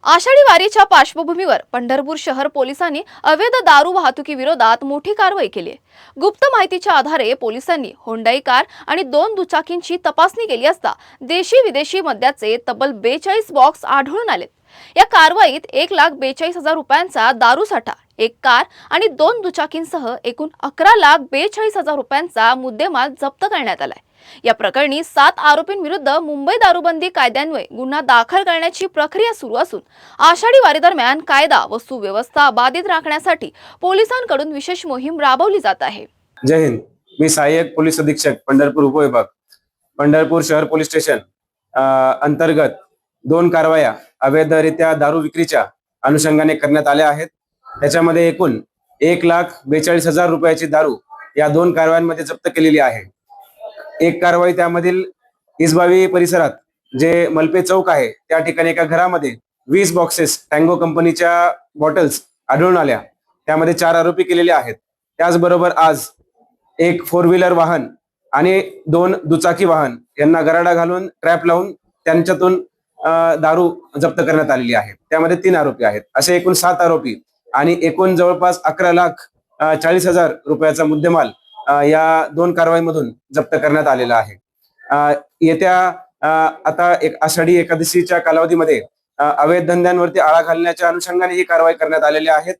आषाढी वारीच्या पार्श्वभूमीवर पंढरपूर शहर पोलिसांनी अवैध दारू वाहतुकी विरोधात मोठी कारवाई केली आहे। गुप्त माहितीच्या आधारे पोलिसांनी होंडाई कार आणि 2 दुचाकींची तपासणी केली असता देशी विदेशी मद्याचे तब्बल 42 बॉक्स आढळून आले। या कारवाईत 1,42,000 रुपयांचा दारू साठा, एक कार आणि 2 दुचाकींसह एकूण 11,42,000 रुपयांचा मुद्देमाल जप्त करण्यात आलाय। या प्रकरणी 7 आरोपींविरुद्ध मुंबई दारूबंदी कायद्यान्वये गुन्हा दाखल करण्याची प्रक्रिया सुरू असून आषाढी वारी दरम्यान कायदा व सुव्यवस्था बाधित राखण्यासाठी पोलिसांकडून विशेष मोहीम राबवली जात आहे। जय हिंद। मी सहाय्यक पोलीस अधीक्षक पंढरपूर उपविभाग पंढरपूर शहर पोलीस स्टेशन अंतर्गत 2 कारवाया अवैधरित्या दारू विक्रीच्या अनुषंगाने करण्यात आल्या आहेत। त्याच्यामध्ये एकूण 1,42,000 रुपयाची दारू या 2 कारवायांमध्ये जप्त केलेली आहे। एक कारवाई त्यामधील इसबावी परिसरात जे मलपे चौक आहे त्या ठिकाणी एका घरामध्ये 20 बॉक्सेस टँगो कंपनीच्या बॉटल्स आढळून आल्या, त्यामध्ये 4 आरोपी केलेले आहेत। त्याचबरोबर आज एक 4 व्हीलर वाहन आणि 2 दुचाकी वाहन यांना गराडा घालून ट्रॅप लावून त्यांच्यातून दारू जप्त करण्यात आलेली आहे। त्यामध्ये 3 आरोपी आहेत। असे एकूण 7 आरोपी आणि एकूण जवळपास 11,40,000 रुपयाचा मुद्देमाल या 2 कारवाईमधून जप्त करण्यात आलेला आहे। येत्या आता एक आषाढी एकादशीच्या कालावधीमध्ये अवैध धंद्यांवरती आळा घालण्याच्या अनुषंगाने ही कारवाई करण्यात आलेली आहेत।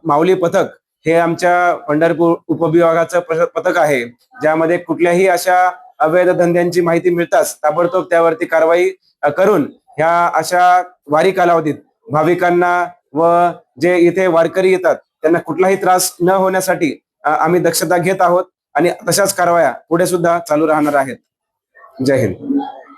माऊली पथक हे आमच्या पंढरपूर उपविभागाचं पथक आहे, ज्यामध्ये कुठल्याही अशा अवैध धंद्यांची माहिती मिळताच ताबडतोब त्यावरती कारवाई करून ह्या अशा वारी कालावधीत भाविकांना व जे इथे वारकरी येतात त्यांना कुठलाही त्रास न होण्यासाठी आम्ही दक्षता घेत आहोत आणि तशाच कारवाया पुढे सुद्धा चालू राहणार आहेत। जय हिंद।